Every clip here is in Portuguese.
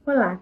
Olá,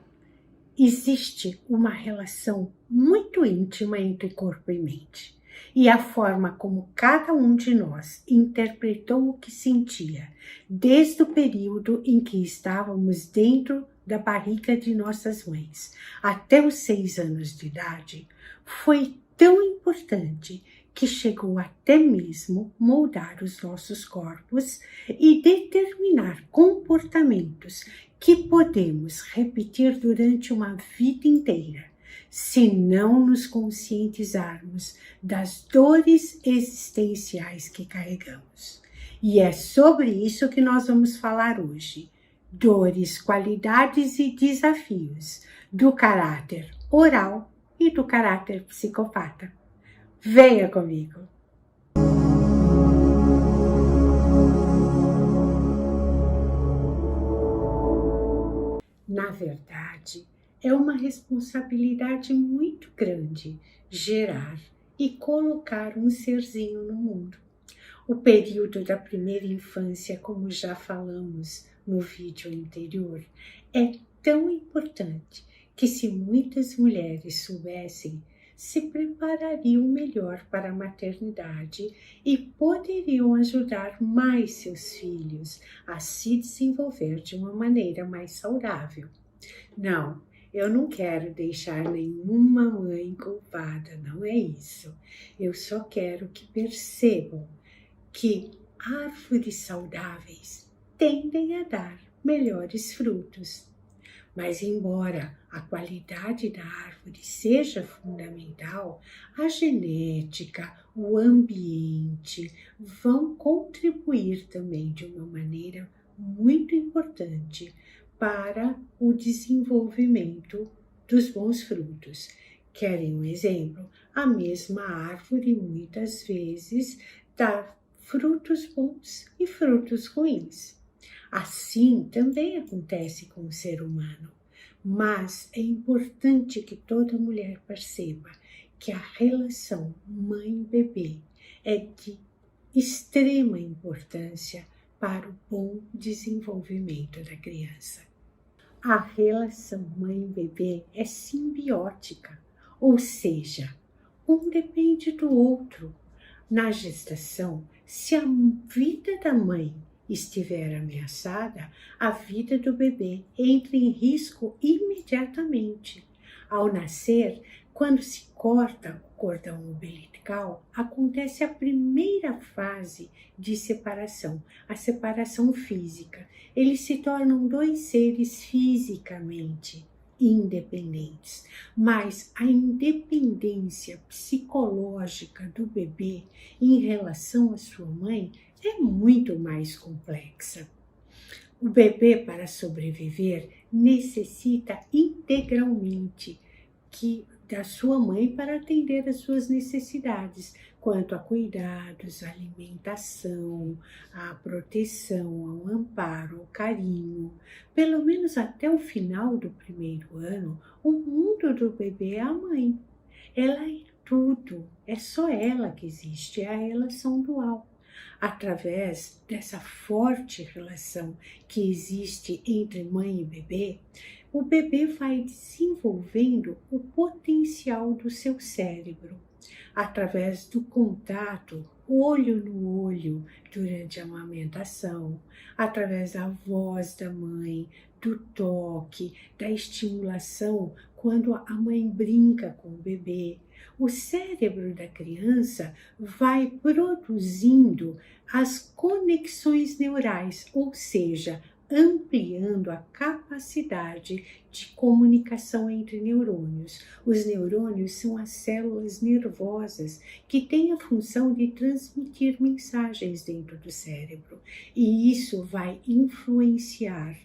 existe uma relação muito íntima entre corpo e mente, e a forma como cada um de nós interpretou o que sentia, desde o período em que estávamos dentro da barriga de nossas mães até os 6 anos de idade, foi tão importante que chegou até mesmo moldar os nossos corpos e determinar comportamentos que podemos repetir durante uma vida inteira, se não nos conscientizarmos das dores existenciais que carregamos. E é sobre isso que nós vamos falar hoje. Dores, qualidades e desafios do caráter oral e do caráter psicopata. Venha comigo! Na verdade, é uma responsabilidade muito grande gerar e colocar um serzinho no mundo. O período da primeira infância, como já falamos no vídeo anterior, é tão importante que, se muitas mulheres soubessem, se preparariam melhor para a maternidade e poderiam ajudar mais seus filhos a se desenvolver de uma maneira mais saudável. Não, eu não quero deixar nenhuma mãe culpada, não é isso. Eu só quero que percebam que árvores saudáveis tendem a dar melhores frutos. Mas, embora a qualidade da árvore seja fundamental, a genética, o ambiente vão contribuir também de uma maneira muito importante para o desenvolvimento dos bons frutos. Querem um exemplo? A mesma árvore muitas vezes dá frutos bons e frutos ruins. Assim também acontece com o ser humano, mas é importante que toda mulher perceba que a relação mãe-bebê é de extrema importância para o bom desenvolvimento da criança. A relação mãe-bebê é simbiótica, ou seja, um depende do outro. Na gestação, se a vida da mãe estiver ameaçada, a vida do bebê entra em risco imediatamente. Ao nascer, quando se corta o cordão umbilical, acontece a primeira fase de separação, a separação física. Eles se tornam 2 seres fisicamente independentes, mas a independência psicológica do bebê em relação à sua mãe é muito mais complexa. O bebê, para sobreviver, necessita integralmente da sua mãe para atender às suas necessidades, quanto a cuidados, a alimentação, a proteção, ao amparo, ao carinho. Pelo menos até o final do primeiro ano, o mundo do bebê é a mãe. Ela é tudo, é só ela que existe, é a relação dual. Através dessa forte relação que existe entre mãe e bebê, o bebê vai desenvolvendo o potencial do seu cérebro, através do contato olho no olho durante a amamentação, através da voz da mãe, do toque, da estimulação quando a mãe brinca com o bebê. O cérebro da criança vai produzindo as conexões neurais, ou seja, ampliando a capacidade de comunicação entre neurônios. Os neurônios são as células nervosas que têm a função de transmitir mensagens dentro do cérebro, e isso vai influenciar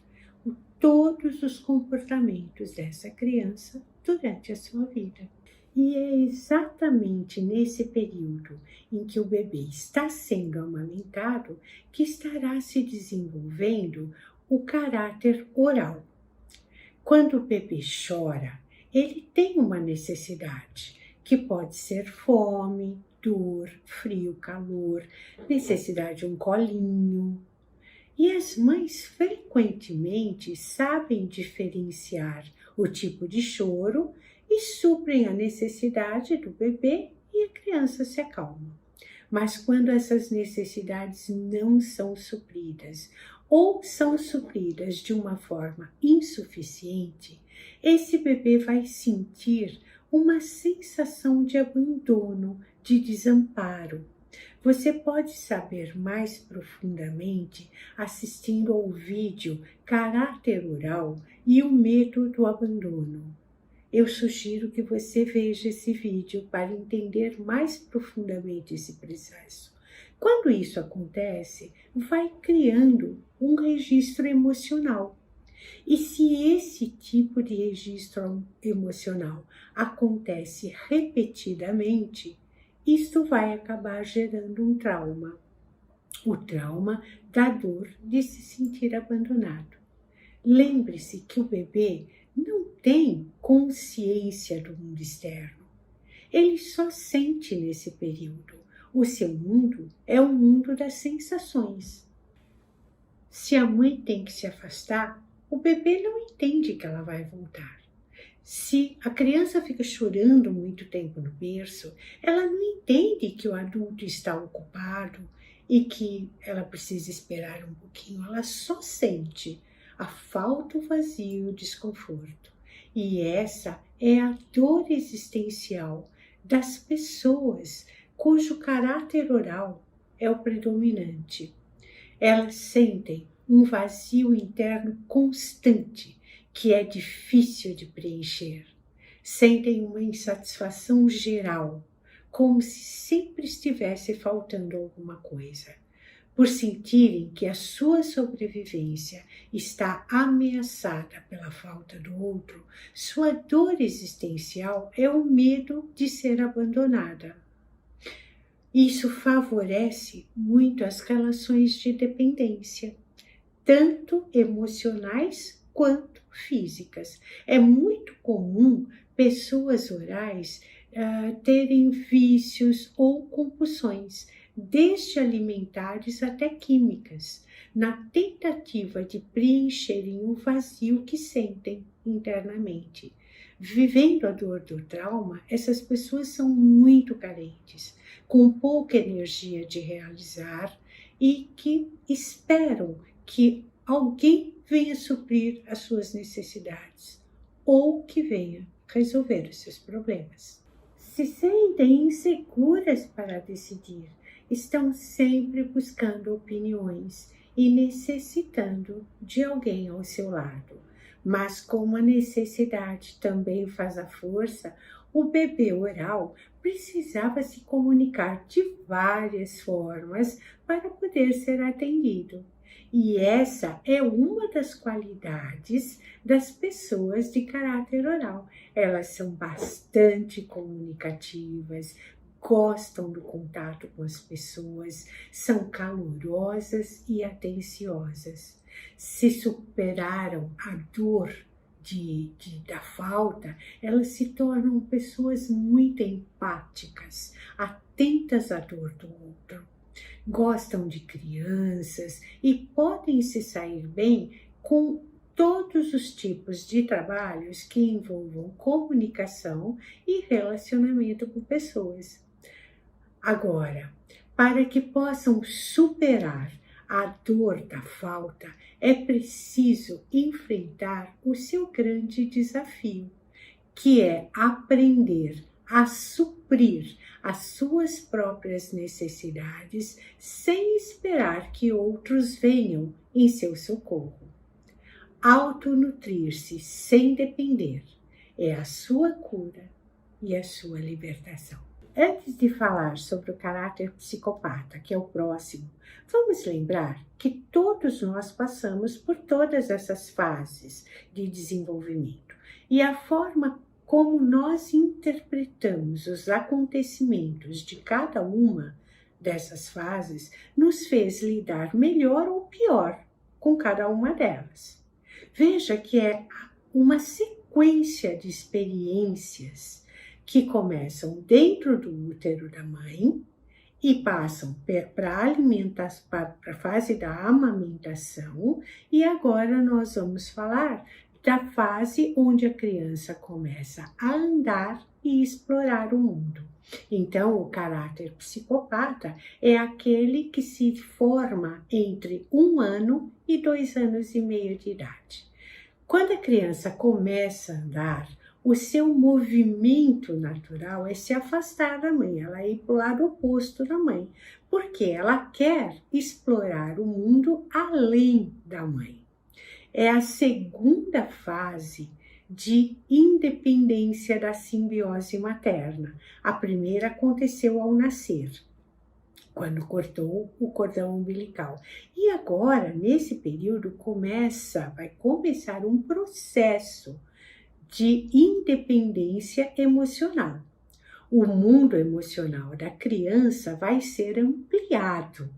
todos os comportamentos dessa criança durante a sua vida. E é exatamente nesse período em que o bebê está sendo amamentado que estará se desenvolvendo o caráter oral. Quando o bebê chora, ele tem uma necessidade, que pode ser fome, dor, frio, calor, necessidade de um colinho. E as mães frequentemente sabem diferenciar o tipo de choro e suprem a necessidade do bebê e a criança se acalma. Mas quando essas necessidades não são supridas ou são supridas de uma forma insuficiente, esse bebê vai sentir uma sensação de abandono, de desamparo. Você pode saber mais profundamente assistindo ao vídeo Caráter Oral e o Medo do Abandono. Eu sugiro que você veja esse vídeo para entender mais profundamente esse processo. Quando isso acontece, vai criando um registro emocional. E se esse tipo de registro emocional acontece repetidamente, isto vai acabar gerando um trauma. O trauma da dor de se sentir abandonado. Lembre-se que o bebê não tem consciência do mundo externo. Ele só sente nesse período. O seu mundo é o mundo das sensações. Se a mãe tem que se afastar, o bebê não entende que ela vai voltar. Se a criança fica chorando muito tempo no berço, ela não entende que o adulto está ocupado e que ela precisa esperar um pouquinho. Ela só sente a falta, o vazio, o desconforto. E essa é a dor existencial das pessoas cujo caráter oral é o predominante. Elas sentem um vazio interno constante que é difícil de preencher. Sentem uma insatisfação geral, como se sempre estivesse faltando alguma coisa. Por sentirem que a sua sobrevivência está ameaçada pela falta do outro, sua dor existencial é o medo de ser abandonada. Isso favorece muito as relações de dependência, tanto emocionais quanto físicas. É muito comum pessoas orais terem vícios ou compulsões, desde alimentares até químicas, na tentativa de preencherem o vazio que sentem internamente. Vivendo a dor do trauma, essas pessoas são muito carentes, com pouca energia de realizar e que esperam que alguém venha suprir as suas necessidades ou que venha resolver os seus problemas. Se sentem inseguras para decidir, estão sempre buscando opiniões e necessitando de alguém ao seu lado. Mas como a necessidade também faz a força, o bebê oral precisava se comunicar de várias formas para poder ser atendido. E essa é uma das qualidades das pessoas de caráter oral. Elas são bastante comunicativas, gostam do contato com as pessoas, são calorosas e atenciosas. Se superaram a dor da falta, elas se tornam pessoas muito empáticas, atentas à dor do outro. Gostam de crianças e podem se sair bem com todos os tipos de trabalhos que envolvam comunicação e relacionamento com pessoas. Agora, para que possam superar a dor da falta, é preciso enfrentar o seu grande desafio, que é aprender a suprir as suas próprias necessidades sem esperar que outros venham em seu socorro. Autonutrir-se sem depender é a sua cura e a sua libertação. Antes de falar sobre o caráter psicopata, que é o próximo, vamos lembrar que todos nós passamos por todas essas fases de desenvolvimento e a forma como nós interpretamos os acontecimentos de cada uma dessas fases nos fez lidar melhor ou pior com cada uma delas. Veja que é uma sequência de experiências que começam dentro do útero da mãe e passam para a fase da amamentação, e agora nós vamos falar da fase onde a criança começa a andar e explorar o mundo. Então, o caráter psicopata é aquele que se forma entre 1 ano e 2 anos e meio de idade. Quando a criança começa a andar, o seu movimento natural é se afastar da mãe, ela ir para o lado oposto da mãe, porque ela quer explorar o mundo além da mãe. É a segunda fase de independência da simbiose materna. A primeira aconteceu ao nascer, quando cortou o cordão umbilical. E agora, nesse período, vai começar um processo de independência emocional. O mundo emocional da criança vai ser ampliado.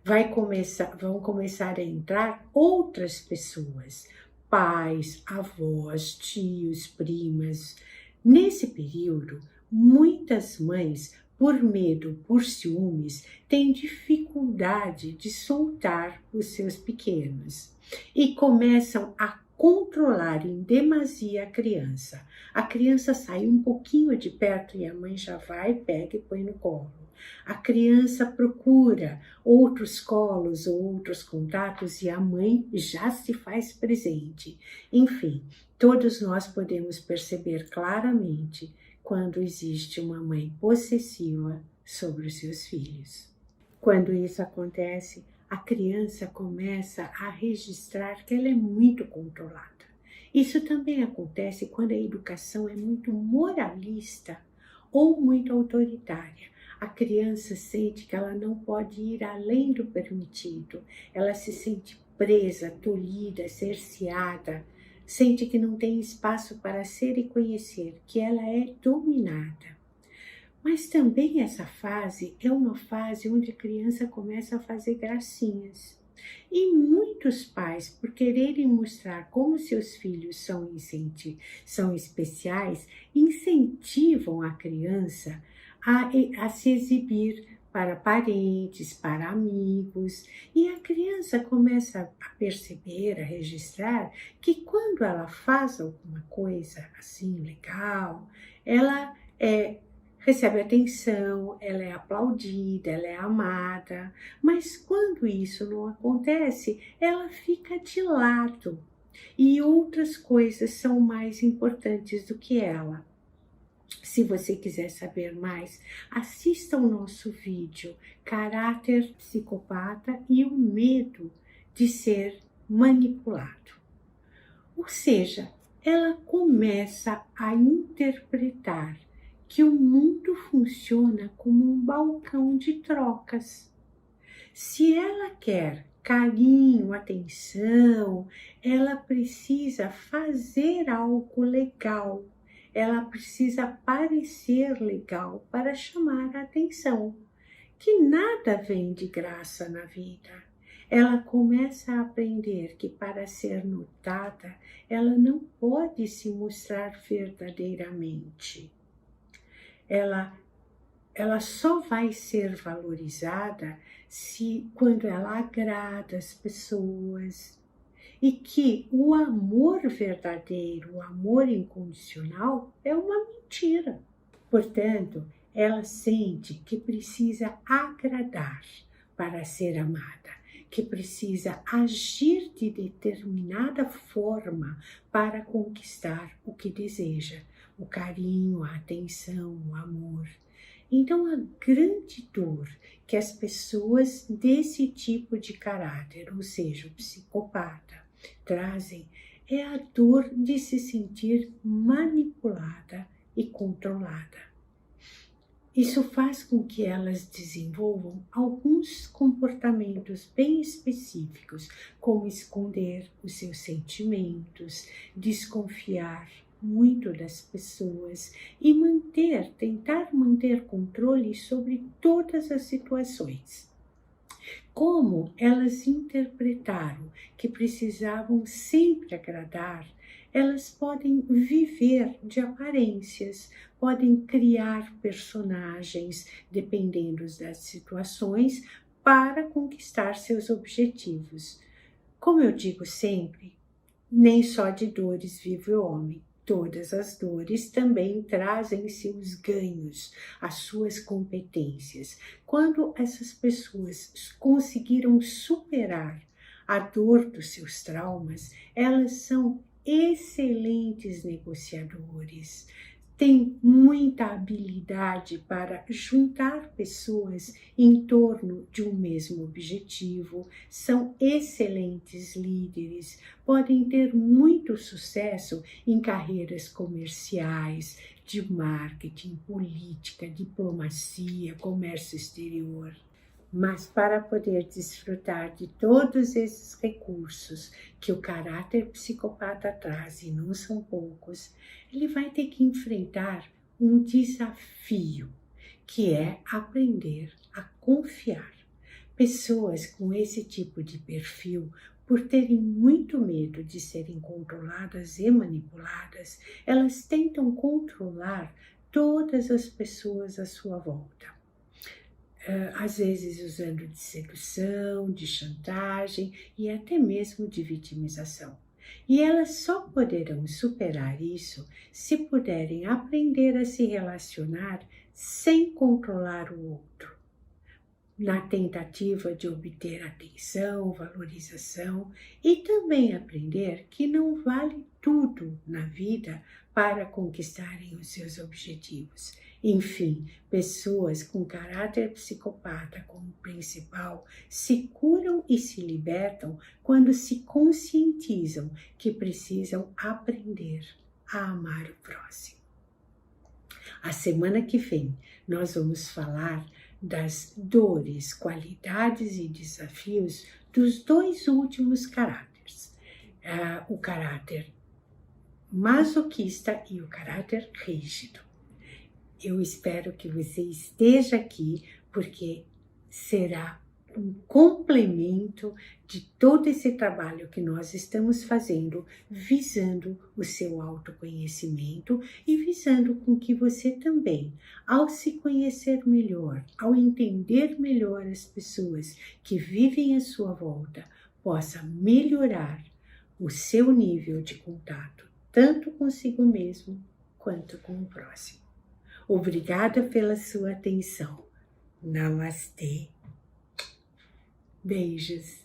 Vão começar a entrar outras pessoas, pais, avós, tios, primas. Nesse período, muitas mães, por medo, por ciúmes, têm dificuldade de soltar os seus pequenos e começam a controlar em demasia a criança. A criança sai um pouquinho de perto e a mãe já vai, pega e põe no colo. A criança procura outros colos ou outros contatos e a mãe já se faz presente. Enfim, todos nós podemos perceber claramente quando existe uma mãe possessiva sobre os seus filhos. Quando isso acontece, a criança começa a registrar que ela é muito controlada. Isso também acontece quando a educação é muito moralista ou muito autoritária. A criança sente que ela não pode ir além do permitido. Ela se sente presa, tolhida, cerceada, sente que não tem espaço para ser e conhecer, que ela é dominada. Mas também essa fase é uma fase onde a criança começa a fazer gracinhas. E muitos pais, por quererem mostrar como seus filhos são especiais, incentivam a criança a se exibir para parentes, para amigos. E a criança começa a perceber, a registrar, que quando ela faz alguma coisa assim legal, ela recebe atenção, ela é aplaudida, ela é amada, mas quando isso não acontece, ela fica de lado e outras coisas são mais importantes do que ela. Se você quiser saber mais, assista ao nosso vídeo Caráter Psicopata e o Medo de Ser Manipulado. Ou seja, ela começa a interpretar que o mundo funciona como um balcão de trocas. Se ela quer carinho, atenção, ela precisa fazer algo legal. Ela precisa parecer legal para chamar a atenção, que nada vem de graça na vida. Ela começa a aprender que para ser notada, ela não pode se mostrar verdadeiramente. Ela só vai ser valorizada quando ela agrada as pessoas. E que o amor verdadeiro, o amor incondicional, é uma mentira. Portanto, ela sente que precisa agradar para ser amada, que precisa agir de determinada forma para conquistar o que deseja, o carinho, a atenção, o amor. Então, a grande dor que as pessoas desse tipo de caráter, ou seja, o psicopata, trazem é a dor de se sentir manipulada e controlada. Isso faz com que elas desenvolvam alguns comportamentos bem específicos, como esconder os seus sentimentos, desconfiar muito das pessoas e tentar manter controle sobre todas as situações. Como elas interpretaram que precisavam sempre agradar, elas podem viver de aparências, podem criar personagens, dependendo das situações, para conquistar seus objetivos. Como eu digo sempre, nem só de dores vive o homem. Todas as dores também trazem seus ganhos, as suas competências. Quando essas pessoas conseguiram superar a dor dos seus traumas, elas são excelentes negociadores, têm muita habilidade para juntar pessoas em torno de um mesmo objetivo, são excelentes líderes, podem ter muito sucesso em carreiras comerciais, de marketing, política, diplomacia, comércio exterior. Mas para poder desfrutar de todos esses recursos que o caráter psicopata traz, e não são poucos, ele vai ter que enfrentar um desafio, que é aprender a confiar. Pessoas com esse tipo de perfil, por terem muito medo de serem controladas e manipuladas, elas tentam controlar todas as pessoas à sua volta. Às vezes usando de sedução, de chantagem e até mesmo de vitimização. E elas só poderão superar isso se puderem aprender a se relacionar sem controlar o outro, na tentativa de obter atenção, valorização e também aprender que não vale tudo na vida para conquistarem os seus objetivos. Enfim, pessoas com caráter psicopata como principal se curam e se libertam quando se conscientizam que precisam aprender a amar o próximo. A semana que vem nós vamos falar das dores, qualidades e desafios dos dois últimos caráteres, o caráter masoquista e o caráter rígido. Eu espero que você esteja aqui, porque será um complemento de todo esse trabalho que nós estamos fazendo, visando o seu autoconhecimento e visando com que você também, ao se conhecer melhor, ao entender melhor as pessoas que vivem à sua volta, possa melhorar o seu nível de contato, tanto consigo mesmo quanto com o próximo. Obrigada pela sua atenção. Namastê. Beijos.